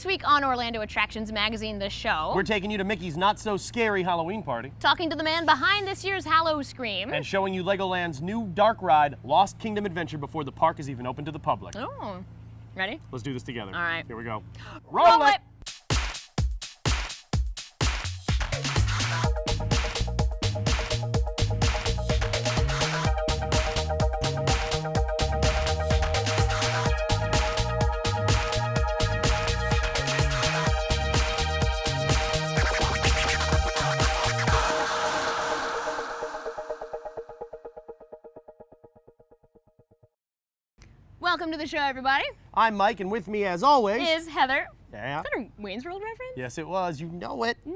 This week on Orlando Attractions Magazine, The Show, we're taking you to Mickey's not-so-scary Halloween party, talking to the man behind this year's Howl-O-Scream, and showing you Legoland's new dark ride, Lost Kingdom Adventure, before the park is even open to the public. Oh, ready? Let's do this together. All right. Here we go. Roll it! Welcome to the show, everybody. I'm Mike, and with me, as always, Is Heather. Yeah. Is that a Wayne's World reference? Yes, it was. You know it. I'm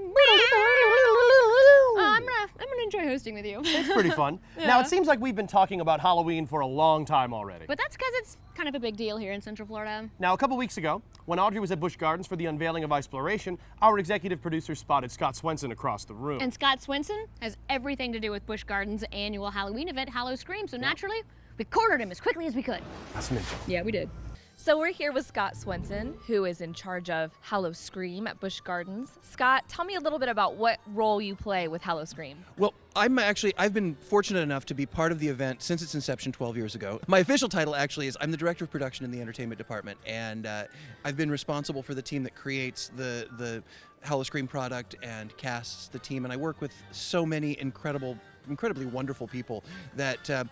gonna enjoy hosting with you. It's pretty fun. Yeah. Now, it seems like we've been talking about Halloween for a long time already. But that's because it's kind of a big deal here in Central Florida. Now, a couple weeks ago, when Audrey was at Busch Gardens for the unveiling of Exploration, our executive producer spotted Scott Swenson across the room. And Scott Swenson has everything to do with Busch Gardens' annual Halloween event, Howl-O-Scream. So naturally, we cornered him as quickly as we could. That's ninja. Yeah, we did. So we're here with Scott Swenson, who is in charge of Howl-O-Scream at Busch Gardens. Scott, tell me a little bit about what role you play with Howl-O-Scream. Well, I've been fortunate enough to be part of the event since its inception 12 years ago. My official title actually is I'm the director of production in the entertainment department, and I've been responsible for the team that creates the Howl-O-Scream product and casts the team, and I work with so many incredibly wonderful people that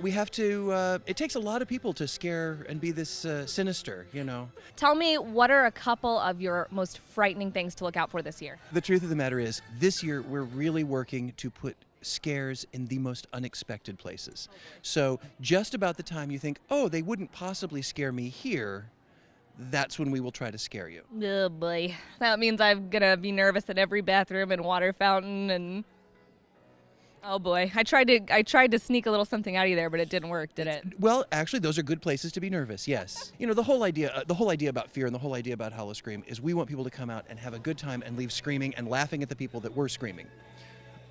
we have to. It takes a lot of people to scare and be this sinister. Tell me, what are a couple of your most frightening things to look out for this year? The truth of the matter is, this year we're really working to put scares in the most unexpected places. So just about the time you think, oh, they wouldn't possibly scare me here, that's when we will try to scare you. Oh boy, that means I'm gonna be nervous at every bathroom and water fountain and. Oh boy, I tried to sneak a little something out of you there, but it didn't work, did it? Well, actually, those are good places to be nervous. Yes. The whole idea about fear and the whole idea about Howl-O-Scream is we want people to come out and have a good time and leave screaming and laughing at the people that were screaming.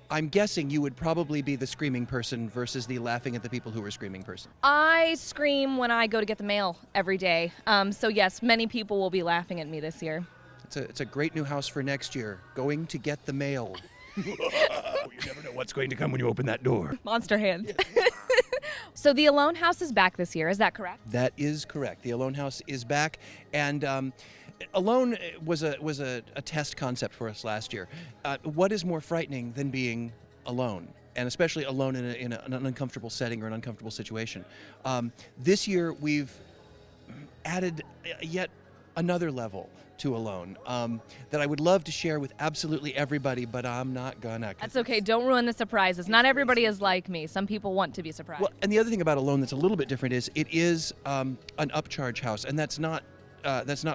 I'm guessing you would probably be the screaming person versus the laughing at the people who were screaming person. I scream when I go to get the mail every day. So yes, many people will be laughing at me this year. It's a great new house for next year. Going to get the mail. You never know what's going to come when you open that door. Monster hand. So the Alone House is back this year, is that correct? That is correct. The Alone House is back, and Alone was a test concept for us last year. What is more frightening than being alone? And especially alone in an uncomfortable setting or an uncomfortable situation. This year we've added yet another level to Alone that I would love to share with absolutely everybody, but I'm not gonna. That's okay. Don't ruin the surprises. Not everybody is like me. Some people want to be surprised. Well, and the other thing about Alone that's a little bit different is it is an upcharge house, and that's not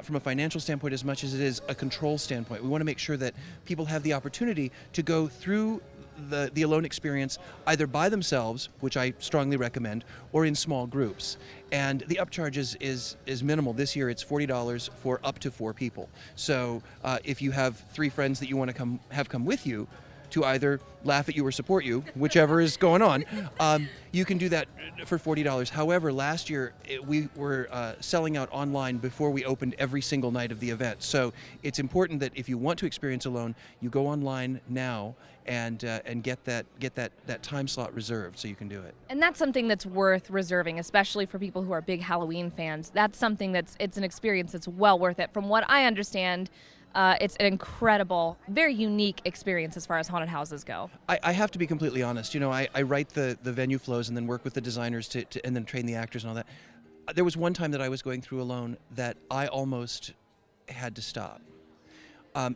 from a financial standpoint as much as it is a control standpoint. We want to make sure that people have the opportunity to go through the Alone experience either by themselves, which I strongly recommend, or in small groups. And the upcharge is minimal. This year it's $40 for up to 4 people. So if you have 3 friends that you want to come with you to either laugh at you or support you, whichever is going on, you can do that for $40. However, last year we were selling out online before we opened every single night of the event. So it's important that if you want to experience Alone, you go online now and get that time slot reserved so you can do it. And that's something that's worth reserving, especially for people who are big Halloween fans. That's something it's an experience that's well worth it. From what I understand, it's an incredible, very unique experience as far as haunted houses go. I have to be completely honest. I write the venue flows and then work with the designers and then train the actors and all that. There was one time that I was going through Alone that I almost had to stop.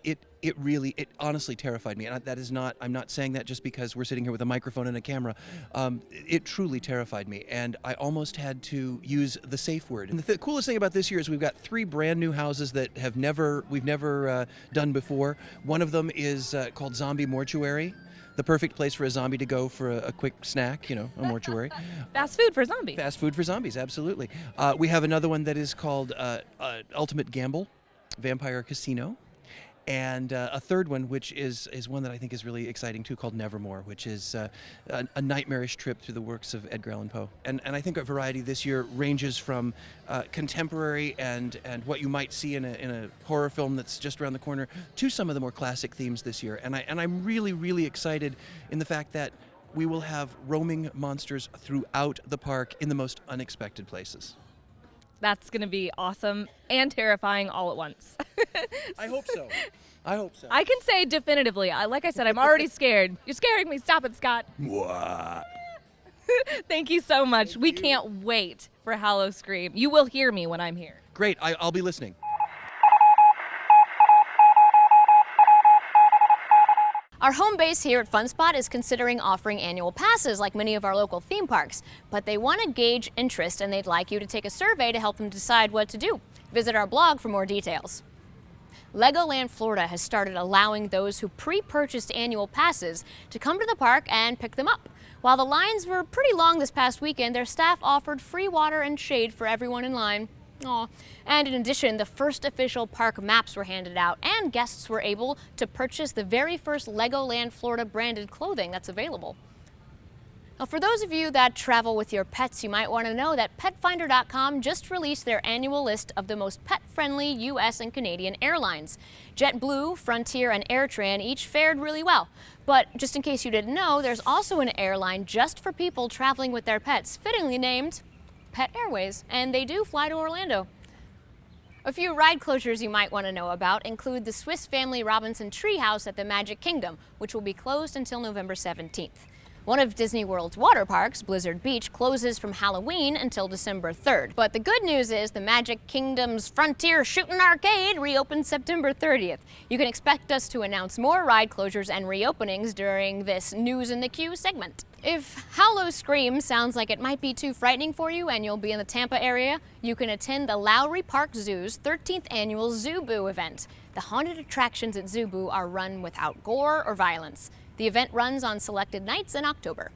It honestly terrified me, and I'm not saying that just because we're sitting here with a microphone and a camera. It truly terrified me, and I almost had to use the safe word. And the coolest thing about this year is we've got 3 brand new houses that we've never done before. One of them is called Zombie Mortuary. The perfect place for a zombie to go for a quick snack, a mortuary. Fast food for zombies. Fast food for zombies, absolutely. We have another one that is called Ultimate Gamble, Vampire Casino. and a third one, which is one that I think is really exciting too, called Nevermore, which is a nightmarish trip through the works of Edgar Allan Poe. And I think our variety this year ranges from contemporary and what you might see in a horror film that's just around the corner to some of the more classic themes this year. And I'm really, really excited in the fact that we will have roaming monsters throughout the park in the most unexpected places. That's going to be awesome and terrifying all at once. I hope so. I hope so. I can say definitively, like I said, I'm already scared. You're scaring me. Stop it, Scott. Mwah. Thank you so much. We can't wait for Howl-O-Scream. You will hear me when I'm here. Great. I'll be listening. Our home base here at FunSpot is considering offering annual passes like many of our local theme parks, but they want to gauge interest and they'd like you to take a survey to help them decide what to do. Visit our blog for more details. Legoland Florida has started allowing those who pre-purchased annual passes to come to the park and pick them up. While the lines were pretty long this past weekend, their staff offered free water and shade for everyone in line. Aww. And in addition, the first official park maps were handed out, and guests were able to purchase the very first Legoland Florida branded clothing that's available. Now, for those of you that travel with your pets, you might want to know that PetFinder.com just released their annual list of the most pet-friendly U.S. and Canadian airlines. JetBlue, Frontier, and AirTran each fared really well. But just in case you didn't know, there's also an airline just for people traveling with their pets, fittingly named Pet Airways, and they do fly to Orlando. A few ride closures you might want to know about include the Swiss Family Robinson Treehouse at the Magic Kingdom, which will be closed until November 17th. One of Disney World's water parks, Blizzard Beach, closes from Halloween until December 3rd. But the good news is the Magic Kingdom's Frontier Shootin' Arcade reopens September 30th. You can expect us to announce more ride closures and reopenings during this News in the Queue segment. If Howl-O-Scream sounds like it might be too frightening for you and you'll be in the Tampa area, you can attend the Lowry Park Zoo's 13th annual Zoo Boo event. The haunted attractions at Zoo Boo are run without gore or violence. The event runs on selected nights in October.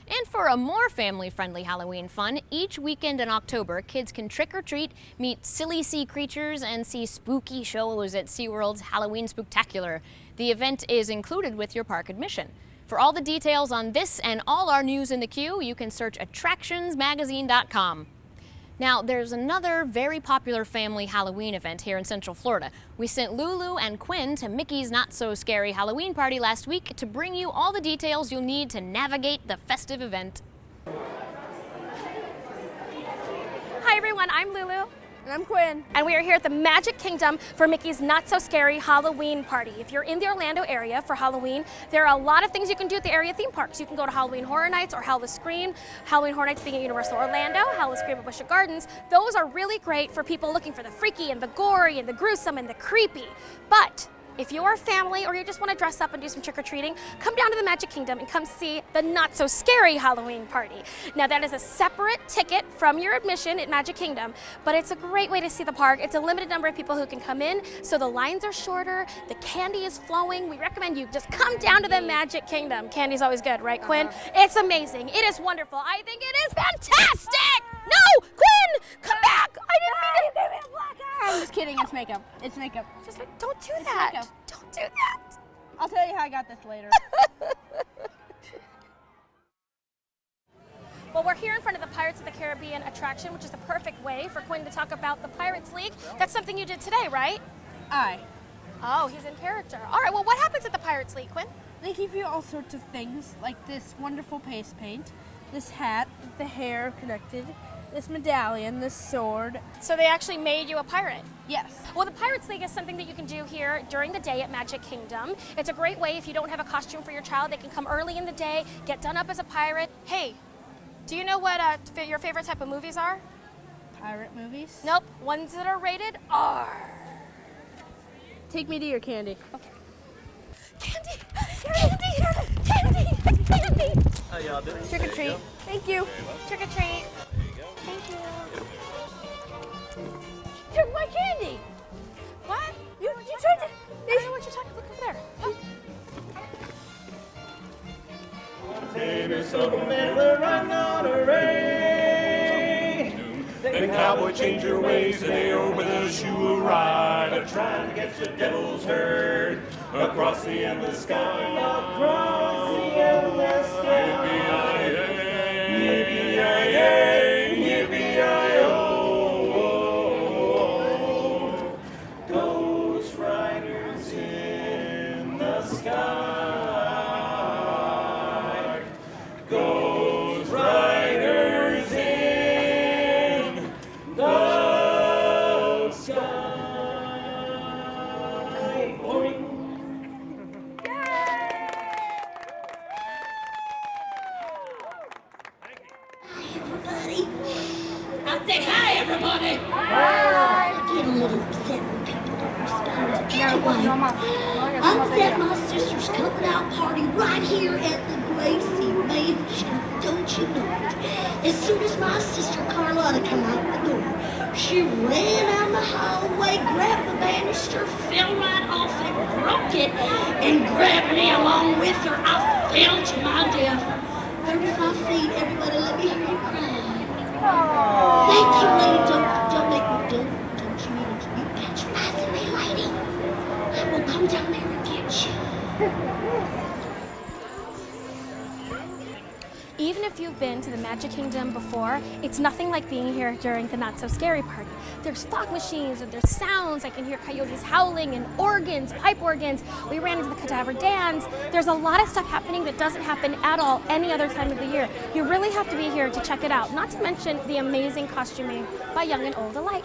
And for a more family-friendly Halloween fun, each weekend in October, kids can trick-or-treat, meet silly sea creatures, and see spooky shows at SeaWorld's Halloween Spooktacular. The event is included with your park admission. For all the details on this and all our news in the queue, you can search attractionsmagazine.com. Now, there's another very popular family Halloween event here in Central Florida. We sent Lulu and Quinn to Mickey's Not So Scary Halloween Party last week to bring you all the details you'll need to navigate the festive event. Hi everyone, I'm Lulu. And I'm Quinn. And we are here at the Magic Kingdom for Mickey's Not So Scary Halloween Party. If you're in the Orlando area for Halloween, there are a lot of things you can do at the area theme parks. You can go to Halloween Horror Nights or Howl-O-Scream. Halloween Horror Nights being at Universal Orlando, Howl-O-Scream at Busch Gardens. Those are really great for people looking for the freaky and the gory and the gruesome and the creepy. But if you're a family or you just want to dress up and do some trick-or-treating, come down to the Magic Kingdom and come see the Not So Scary Halloween Party. Now that is a separate ticket from your admission at Magic Kingdom, but it's a great way to see the park. It's a limited number of people who can come in, so the lines are shorter, the candy is flowing. We recommend you just come down to the Magic Kingdom. Candy's always good, right, Quinn? It's amazing. It is wonderful. I think it is fantastic! No! Quinn! Come back! I didn't mean to. I'm just kidding, it's makeup. It's makeup. Just like, don't do that. makeup. Don't do that. I'll tell you how I got this later. Well, we're here in front of the Pirates of the Caribbean attraction, which is the perfect way for Quinn to talk about the Pirates League. That's something you did today, right? Aye. Oh, he's in character. All right, well, what happens at the Pirates League, Quinn? They give you all sorts of things, like this wonderful paste paint, this hat, with the hair connected, this medallion, this sword. So they actually made you a pirate. Yes. Well, the Pirates League is something that you can do here during the day at Magic Kingdom. It's a great way if you don't have a costume for your child. They can come early in the day, get done up as a pirate. Hey, do you know what your favorite type of movies are? Pirate movies? Nope, ones that are rated R. Take me to your candy. Okay. Candy! Candy! Candy! Candy! How y'all doing? Trick or treat. Thank you. Trick or treat. There you go. Thank you. Took my candy. What? You took it. I don't know what you're talking. Look over there. Look. Savior, so man, we're riding on a rain. Then cowboy, change your ways, and they over the shoe will ride. I'm trying to get the devil's herd across the endless sky. Across the endless sky. Yippee-yi-yay, yippee-yi-yo. Ghost riders in the sky. Ghost riders in the sky. Boing. Everybody. I said, hi, everybody. Hi. I get a little upset when people don't respond. Anyway, I was at my sister's coming out party right here at the Gracie Mansion. Don't you know it? As soon as my sister Carlotta came out the door, she ran out the hallway, grabbed the banister, fell right off and broke it, and grabbed me along with her. I fell to my death. 35 feet, everybody, let me hear you cry. Thank you, lady. Don't make me, don't you even, you patronizing me, lady. I will come down there and get you. Even if you've been to the Magic Kingdom before, it's nothing like being here during the Not So Scary party. There's fog machines and there's sounds. I can hear coyotes howling and organs, pipe organs. We ran into the cadaver dance. There's a lot of stuff happening that doesn't happen at all any other time of the year. You really have to be here to check it out, not to mention the amazing costuming by young and old alike.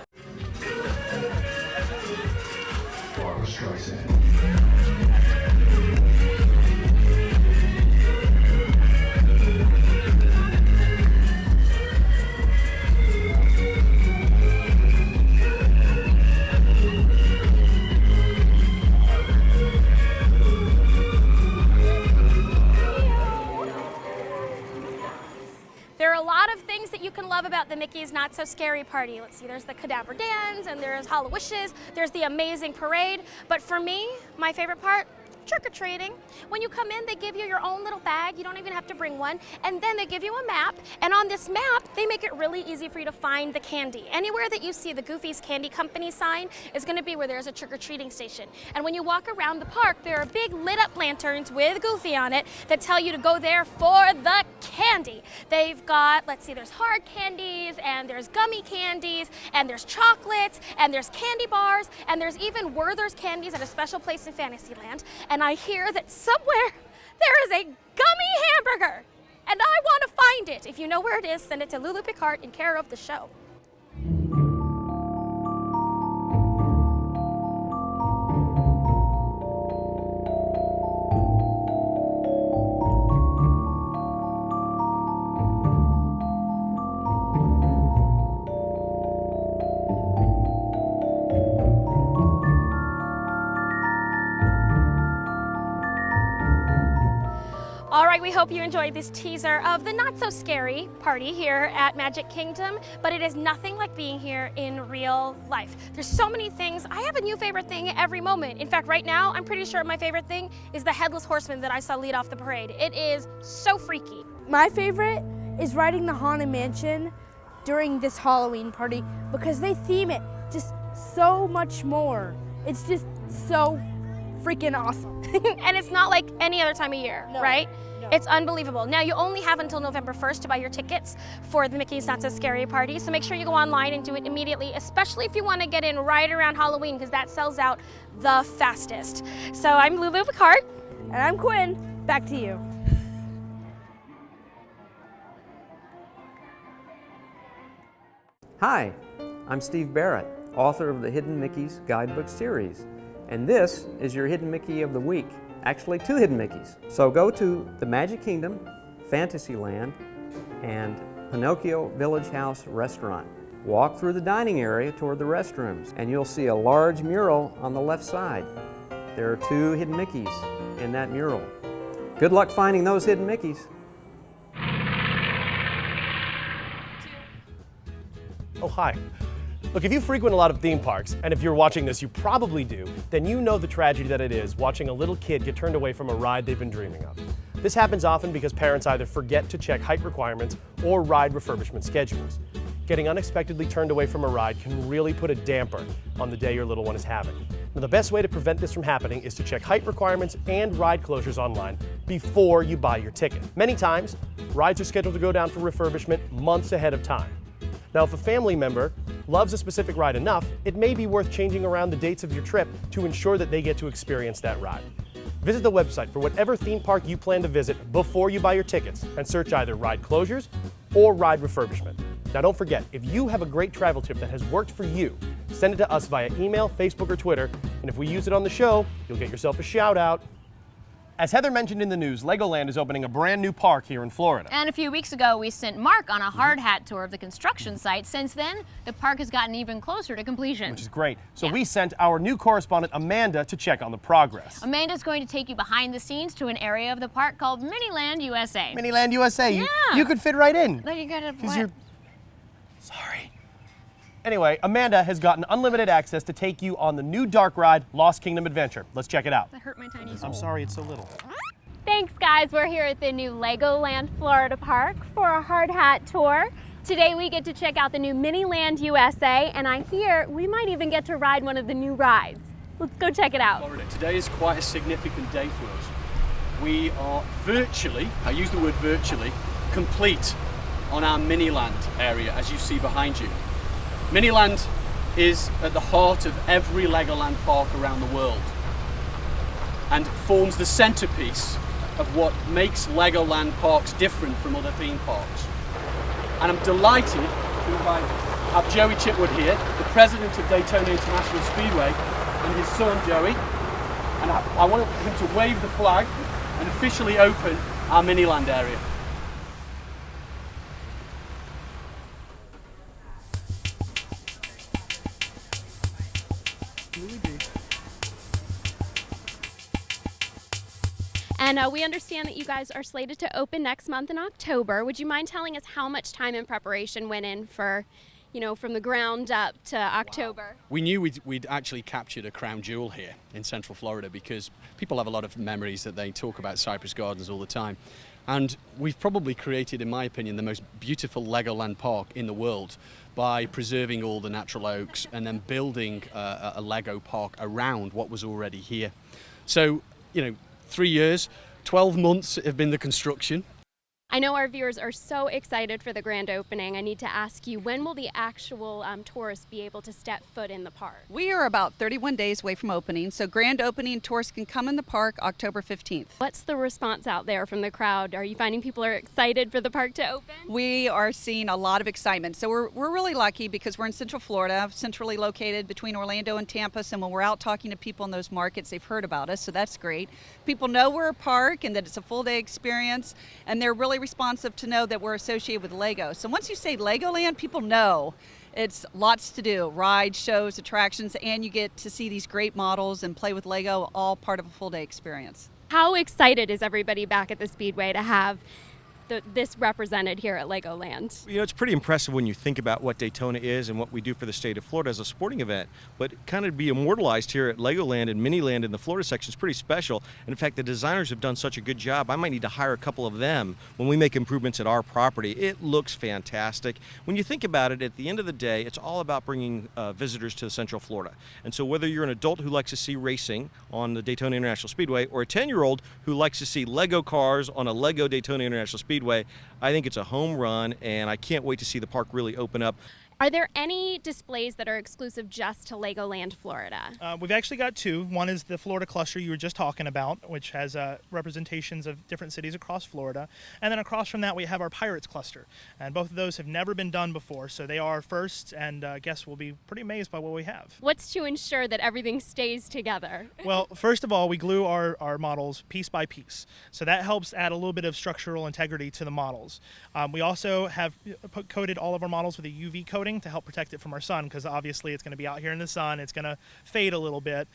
There are a lot of things that you can love about the Mickey's Not So Scary party. Let's see, there's the cadaver dance, and there's Howl-O-Wishes, there's the amazing parade. But for me, my favorite part, trick-or-treating. When you come in, they give you your own little bag. You don't even have to bring one. And then they give you a map. And on this map, they make it really easy for you to find the candy. Anywhere that you see the Goofy's Candy Company sign is going to be where there's a trick-or-treating station. And when you walk around the park, there are big lit-up lanterns with Goofy on it that tell you to go there for the candy. They've got, let's see, there's hard candies, and there's gummy candies, and there's chocolates, and there's candy bars, and there's even Werther's candies at a special place in Fantasyland. And I hear that somewhere there is a gummy hamburger, and I want to find it. If you know where it is, send it to Lulu Picard in care of the show. All right, we hope you enjoyed this teaser of the Not So Scary party here at Magic Kingdom, but it is nothing like being here in real life. There's so many things. I have a new favorite thing every moment. In fact, right now, I'm pretty sure my favorite thing is the Headless Horseman that I saw lead off the parade. It is so freaky. My favorite is riding the Haunted Mansion during this Halloween party because they theme it just so much more. It's just so freaking awesome. And it's not like any other time of year, No, right? no. It's unbelievable. Now, you only have until November 1st to buy your tickets for the Mickey's Not So Scary party, so make sure you go online and do it immediately, especially if you want to get in right around Halloween, because that sells out the fastest. So I'm Lulu Picard. And I'm Quinn. Back to you. Hi, I'm Steve Barrett, author of the Hidden Mickey's Guidebook series, and this is your Hidden Mickey of the Week. Actually, 2 Hidden Mickeys. So go to the Magic Kingdom, Fantasyland, and Pinocchio Village House Restaurant. Walk through the dining area toward the restrooms, and you'll see a large mural on the left side. There are 2 Hidden Mickeys in that mural. Good luck finding those Hidden Mickeys. Oh, hi. Look, if you frequent a lot of theme parks, and if you're watching this, you probably do, then you know the tragedy that it is watching a little kid get turned away from a ride they've been dreaming of. This happens often because parents either forget to check height requirements or ride refurbishment schedules. getting unexpectedly turned away from a ride can really put a damper on the day your little one is having. Now, the best way to prevent this from happening is to check height requirements and ride closures online before you buy your ticket. Many times, rides are scheduled to go down for refurbishment months ahead of time. Now, if a family member loves a specific ride enough, it may be worth changing around the dates of your trip to ensure that they get to experience that ride. Visit the website for whatever theme park you plan to visit before you buy your tickets and search either ride closures or ride refurbishment. Now, don't forget, if you have a great travel tip that has worked for you, send it to us via email, Facebook, or Twitter, and if we use it on the show, you'll get yourself a shout out. As Heather mentioned in the news, Legoland is opening a brand new park here in Florida. And a few weeks ago, we sent Mark on a hard hat tour of the construction site. Since then, the park has gotten even closer to completion. Which is great. So we sent our new correspondent, Amanda, to check on the progress. Amanda's going to take you behind the scenes to an area of the park called Miniland, USA. Miniland, USA. Yeah. You could fit right in. Then you gotta, You're... Sorry. Anyway, Amanda has gotten unlimited access to take you on the new dark ride, Lost Kingdom Adventure. Let's check it out. That hurt my tiny soul. I'm sorry it's so little. Thanks, guys. We're here at the new Legoland Florida Park for a hard hat tour. Today we get to check out the new Miniland USA, and I hear we might even get to ride one of the new rides. Let's go check it out. Florida. Today is quite a significant day for us. We are virtually, I use the word virtually, complete on our Miniland area, as you see behind you. Miniland is at the heart of every Legoland park around the world and forms the centerpiece of what makes Legoland parks different from other theme parks. And I'm delighted to have Joey Chitwood here, the president of Daytona International Speedway, and his son Joey. And I want him to wave the flag and officially open our Miniland area. And we understand that you guys are slated to open next month in October. Would you mind telling us how much time and preparation went in for, you know, from the ground up to October? Wow. We knew we'd actually captured a crown jewel here in Central Florida because people have a lot of memories that they talk about Cypress Gardens all the time. And we've probably created, in my opinion, the most beautiful Legoland park in the world by preserving all the natural oaks and then building a Lego park around what was already here. So, you know, 3 years, 12 months have been the construction. I know our viewers are so excited for the grand opening. I need to ask you, when will the actual tourists be able to step foot in the park? We are about 31 days away from opening, so grand opening tourists can come in the park October 15th. What's the response out there from the crowd? Are you finding people are excited for the park to open? We are seeing a lot of excitement. So we're really lucky because we're in Central Florida, centrally located between Orlando and Tampa. And when we're out talking to people in those markets, they've heard about us, so that's great. People know we're a park and that it's a full day experience, and they're really responsive to know that we're associated with Lego. So once you say Legoland, people know it's lots to do, rides, shows, attractions, and you get to see these great models and play with Lego, all part of a full day experience. How excited is everybody back at the Speedway to have this represented here at Legoland? You know, it's pretty impressive when you think about what Daytona is and what we do for the state of Florida as a sporting event, but kind of be immortalized here at Legoland and Miniland in the Florida section is pretty special. And in fact, the designers have done such a good job. I might need to hire a couple of them when we make improvements at our property. It looks fantastic. When you think about it, at the end of the day, it's all about bringing visitors to Central Florida. And so whether you're an adult who likes to see racing on the Daytona International Speedway or a 10-year-old who likes to see Lego cars on a Lego Daytona International Speedway, I think it's a home run, and I can't wait to see the park really open up. Are there any displays that are exclusive just to Legoland, Florida? We've actually got two. One is the Florida cluster you were just talking about, which has representations of different cities across Florida. And then across from that, we have our Pirates cluster. And both of those have never been done before, so they are first, and guests will be pretty amazed by what we have. What's to ensure that everything stays together? Well, first of all, we glue our models piece by piece. So that helps add a little bit of structural integrity to the models. We also have coated all of our models with a UV coating to help protect it from our sun, because obviously it's going to be out here in the sun, it's going to fade a little bit.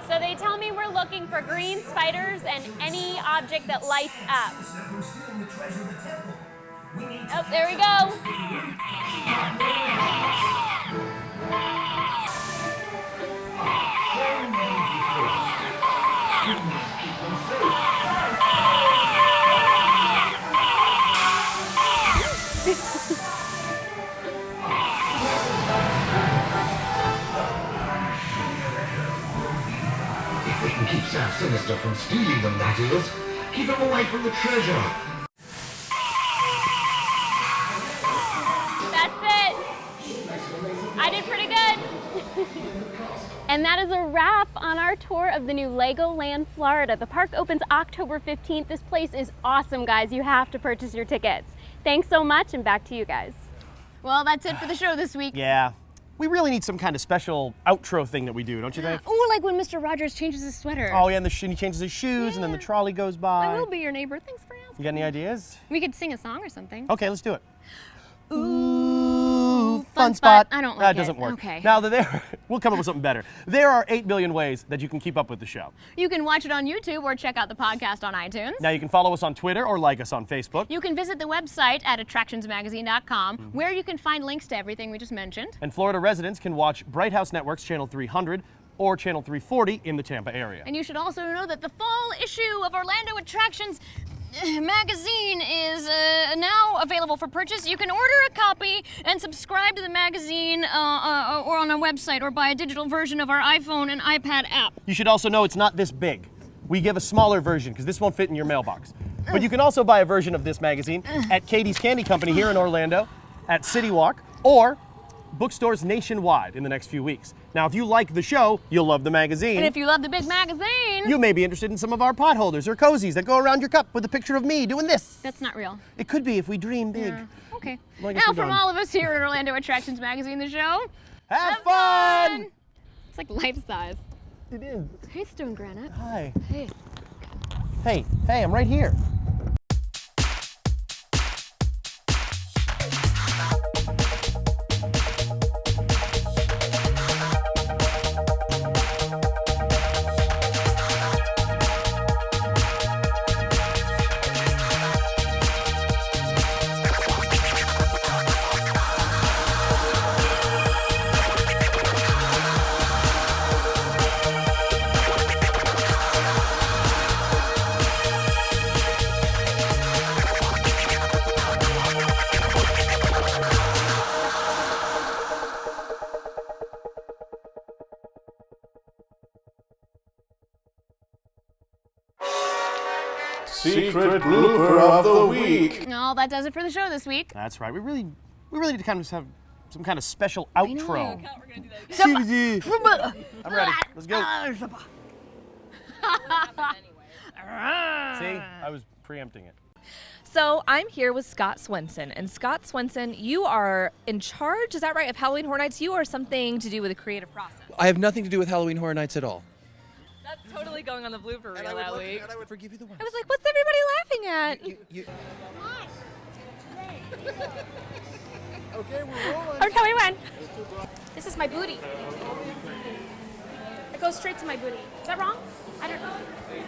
So they tell me we're looking for green spiders and any object that lights up. Oh, there we go. sinister from stealing them, that is. Keep them away from the treasure. That's it. I did pretty good. And that is a wrap on our tour of the new Legoland, Florida. The park opens October 15th. This place is awesome, guys. You have to purchase your tickets. Thanks so much, and back to you guys. Well, that's it for the show this week. Yeah. We really need some kind of special outro thing that we do, don't you think? Or like when Mr. Rogers changes his sweater. Oh, yeah, and he changes his shoes, and then the trolley goes by. I will be your neighbor. Thanks for asking. You got any ideas? We could sing a song or something. Okay, let's do it. Ooh, fun spot. I don't like that doesn't work. Okay. Now that we'll come up with something better. There are 8 billion ways that you can keep up with the show. You can watch it on YouTube or check out the podcast on iTunes. Now you can follow us on Twitter or like us on Facebook. You can visit the website at attractionsmagazine.com, where you can find links to everything we just mentioned. And Florida residents can watch Bright House Network's Channel 300 or Channel 340 in the Tampa area. And you should also know that the fall issue of Orlando Attractions magazine is now available for purchase. You can order a copy and subscribe to the magazine or on our website or buy a digital version of our iPhone and iPad app. You should also know it's not this big. We give a smaller version because this won't fit in your mailbox. But you can also buy a version of this magazine at Katie's Candy Company here in Orlando, at City Walk, or bookstores nationwide in the next few weeks. Now, if you like the show, you'll love the magazine. And if you love the big magazine, you may be interested in some of our pot holders or cozies that go around your cup with a picture of me doing this. That's not real. It could be if we dream big. Yeah. Okay. Well, now, from all of us here at Orlando Attractions Magazine, the show, have fun! It's like life size. It is. Hey, Stone Granite. Hi. Hey. Hey, I'm right here. Secret blooper of the week. No, that does it for the show this week. That's right. We really need to kind of have some kind of special outro. I'm ready. Let's go. See, I was preempting it. So I'm here with Scott Swenson. And Scott Swenson, you are in charge, is that right, of Halloween Horror Nights? You are something to do with the creative process. I have nothing to do with Halloween Horror Nights at all. That's totally going on the blooper reel that week. And I would forgive you the one. I was like, what's everybody laughing at? Okay, we're rolling. Okay, we win. This is my booty. It goes straight to my booty. Is that wrong? I don't know.